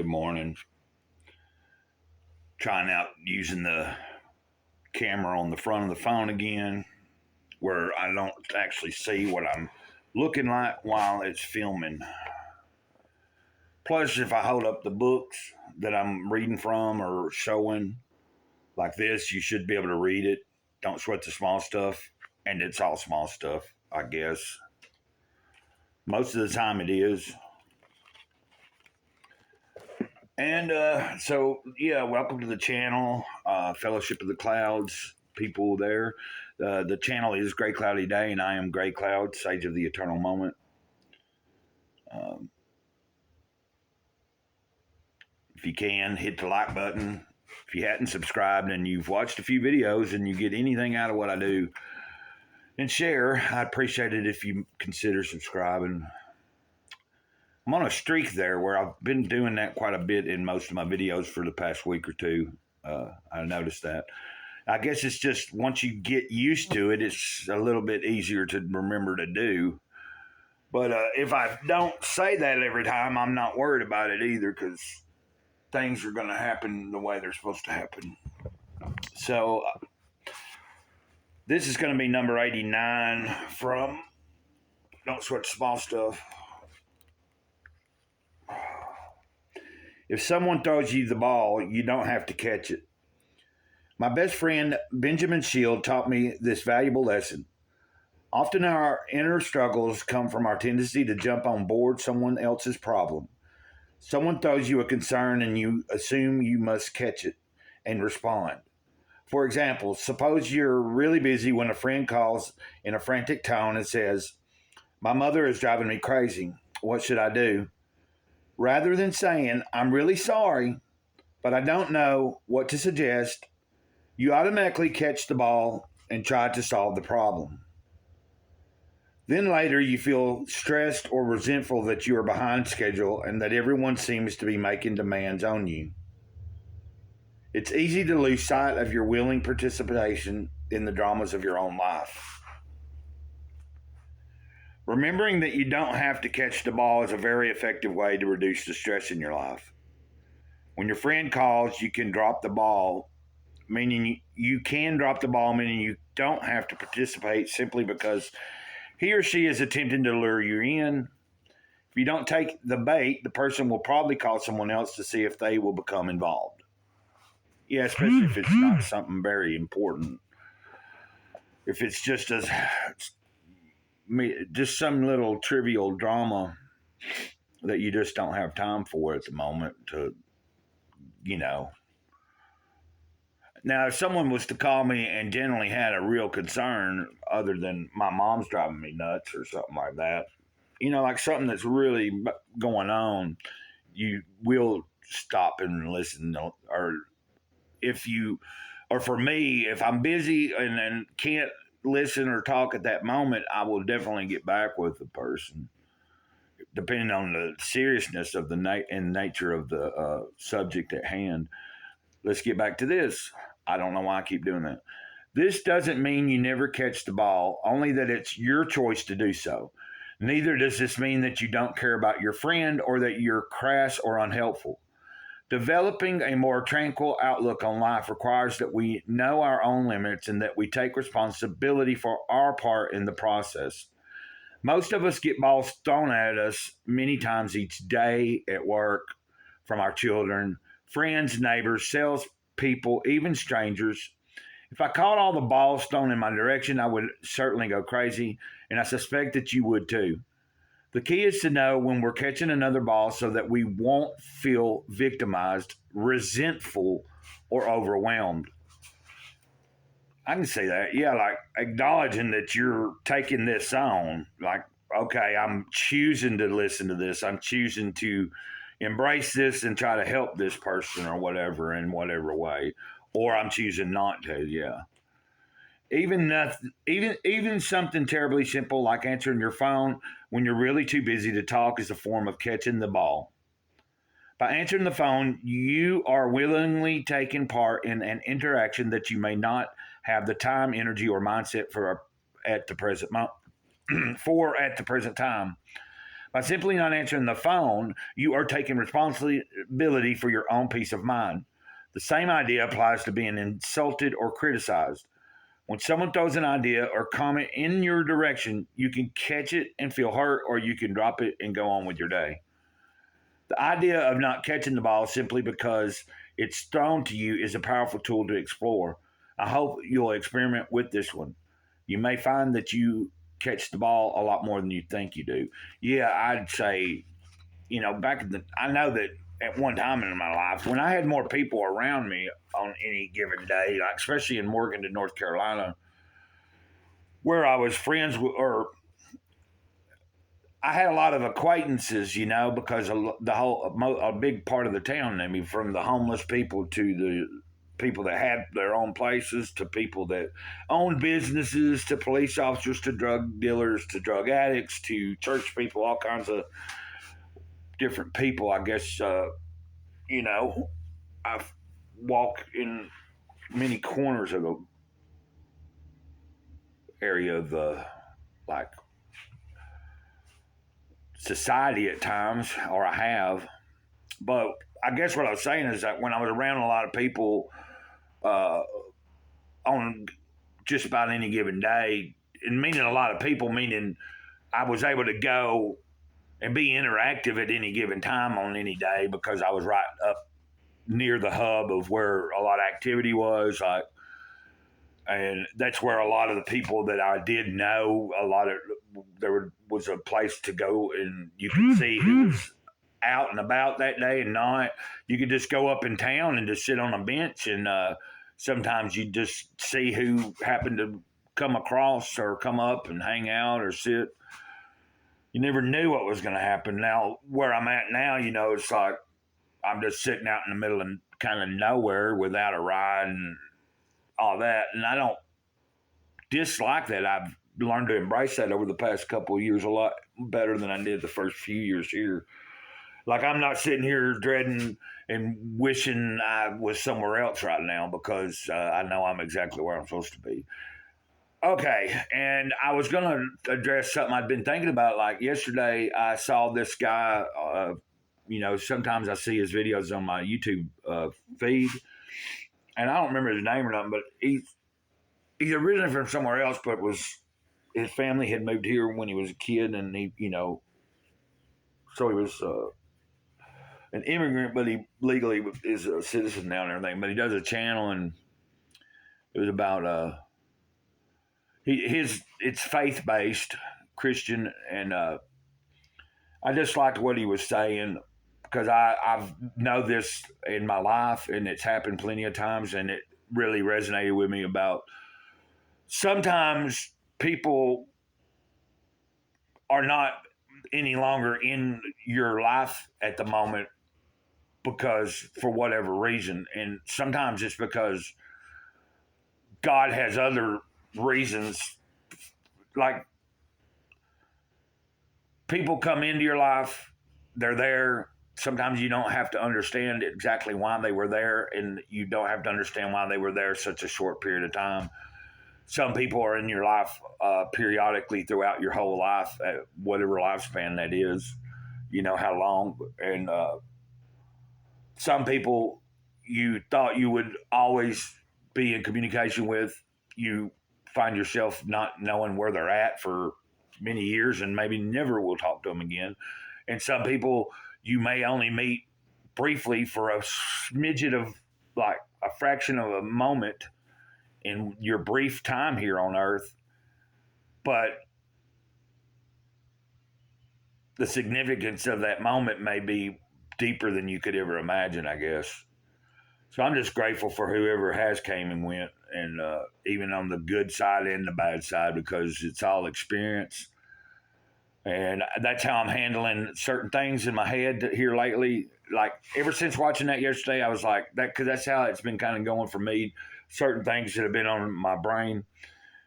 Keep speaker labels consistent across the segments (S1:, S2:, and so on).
S1: morning, trying out using the camera on the front of the phone again, where I don't actually see what I'm looking like while it's filming. Plus, if I hold up the books that I'm reading from or showing like this, you should be able to read it. Don't sweat the small stuff. And it's all small stuff, I guess. Most of the time it is. And welcome to the channel, Fellowship of the Clouds, people there. The channel is Gray Cloudy Day, and I am Gray Cloud, Sage of the Eternal Moment. If you can, hit the like button. If you hadn't subscribed and you've watched a few videos and you get anything out of what I do, and share, I'd appreciate it if you consider subscribing. I'm on a streak there where I've been doing that quite a bit in most of my videos for the past week or two. I noticed that. I guess it's just once you get used to it, it's a little bit easier to remember to do. But if I don't say that every time, I'm not worried about it either, because things are going to happen the way they're supposed to happen. So this is going to be number 89 from Don't Sweat the Small Stuff. If someone throws you the ball, you don't have to catch it. My best friend, Benjamin Shield, taught me this valuable lesson. Often our inner struggles come from our tendency to jump on board someone else's problem. Someone throws you a concern and you assume you must catch it and respond. For example, suppose you're really busy when a friend calls in a frantic tone and says, "My mother is driving me crazy. What should I do?" Rather than saying, "I'm really sorry, but I don't know what to suggest," you automatically catch the ball and try to solve the problem. Then later you feel stressed or resentful that you are behind schedule and that everyone seems to be making demands on you. It's easy to lose sight of your willing participation in the dramas of your own life. Remembering that you don't have to catch the ball is a very effective way to reduce the stress in your life. When your friend calls, you can drop the ball, meaning you don't have to participate simply because he or she is attempting to lure you in. If you don't take the bait, the person will probably call someone else to see if they will become involved. Yeah, especially if it's not something very important. If it's just some little trivial drama that you just don't have time for at the moment to, Now, if someone was to call me and generally had a real concern other than my mom's driving me nuts or something like that, like something that's really going on, you will stop and listen. Or for me, if I'm busy and can't listen or talk at that moment, I will definitely get back with the person, depending on the seriousness of the nature of the subject at hand. Let's get back to this. I don't know why I keep doing that. This doesn't mean you never catch the ball, only that it's your choice to do so. Neither does this mean that you don't care about your friend or that you're crass or unhelpful. Developing a more tranquil outlook on life requires that we know our own limits and that we take responsibility for our part in the process. Most of us get balls thrown at us many times each day at work, from our children, friends, neighbors, salespeople, even strangers. If I caught all the balls thrown in my direction, I would certainly go crazy, and I suspect that you would too. The key is to know when we're catching another ball so that we won't feel victimized, resentful, or overwhelmed. I can say that. Yeah, like acknowledging that you're taking this on. Like, okay, I'm choosing to listen to this. I'm choosing to embrace this and try to help this person or whatever in whatever way. Or I'm choosing not to, yeah. Even something terribly simple like answering your phone when you're really too busy to talk is a form of catching the ball. By answering the phone, you are willingly taking part in an interaction that you may not have the time, energy, or mindset for at the present time. By simply not answering the phone, you are taking responsibility for your own peace of mind. The same idea applies to being insulted or criticized. When someone throws an idea or comment in your direction, you can catch it and feel hurt, or you can drop it and go on with your day. The idea of not catching the ball simply because it's thrown to you is a powerful tool to explore. I hope you'll experiment with this one. You may find that you catch the ball a lot more than you think you do. Yeah, I'd say, back in I know that at one time in my life, when I had more people around me on any given day, like especially in Morganton, North Carolina, where I was friends with, or I had a lot of acquaintances, because the whole a big part of the town. I mean, from the homeless people to the people that had their own places to people that owned businesses to police officers to drug dealers to drug addicts to church people, all kinds of different people. I guess I've walked in many corners of the area of the like society at times, or I have. But I guess what I was saying is that when I was around a lot of people uh, on just about any given day, and meaning a lot of people, meaning I was able to go and be interactive at any given time on any day because I was right up near the hub of where a lot of activity was. And that's where a lot of the people that I did know, was a place to go, and you could see who was out and about that day and not. You could just go up in town and just sit on a bench, and sometimes you just see who happened to come across or come up and hang out or sit. You never knew what was going to happen. Now, where I'm at now, it's like I'm just sitting out in the middle of kind of nowhere without a ride and all that. And I don't dislike that. I've learned to embrace that over the past couple of years a lot better than I did the first few years here. Like, I'm not sitting here dreading and wishing I was somewhere else right now because I know I'm exactly where I'm supposed to be. Okay, and I was going to address something I'd been thinking about. Like yesterday, I saw this guy. Sometimes I see his videos on my YouTube feed, and I don't remember his name or nothing, but he's originally from somewhere else, but his family had moved here when he was a kid, and so he was an immigrant, but he legally is a citizen now and everything. But he does a channel, and it was about it's faith based Christian, and I just liked what he was saying because I've know this in my life, and it's happened plenty of times, and it really resonated with me about sometimes people are not any longer in your life at the moment because for whatever reason, and sometimes it's because God has other reasons. Like, people come into your life, they're there. Sometimes you don't have to understand exactly why they were there, and you don't have to understand why they were there such a short period of time. Some people are in your life periodically throughout your whole life, at whatever lifespan that is, how long. And some people you thought you would always be in communication with, you find yourself not knowing where they're at for many years and maybe never will talk to them again. And some people you may only meet briefly for a smidget of, like, a fraction of a moment in your brief time here on earth, but the significance of that moment may be deeper than you could ever imagine, I guess. So I'm just grateful for whoever has came and went, and even on the good side and the bad side, because it's all experience. And that's how I'm handling certain things in my head here lately. Like, ever since watching that yesterday, I was like that, because that's how it's been kind of going for me. Certain things that have been on my brain,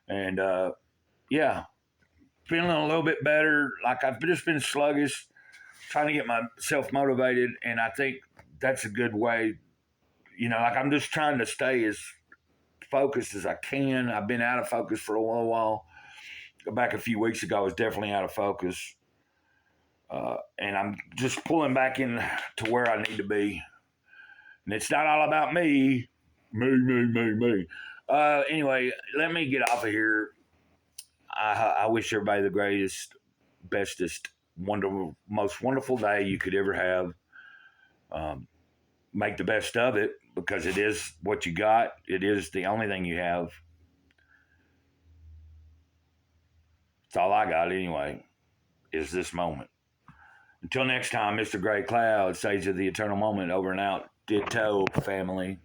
S1: and yeah, feeling a little bit better. Like, I've just been sluggish, trying to get myself motivated, and I think that's a good way. Like, I'm just trying to stay as focused as I can. I've been out of focus for a little while. Back a few weeks ago, I was definitely out of focus. And I'm just pulling back in to where I need to be. And it's not all about me. Me. Anyway, let me get off of here. I wish everybody the greatest, bestest, wonderful, most wonderful day you could ever have. Um, make the best of it because it is what you got. It is the only thing you have. It's all I got anyway, is this moment. Until next time, Mr. Gray Cloud, Sage of the Eternal Moment, over and out. Ditto, family.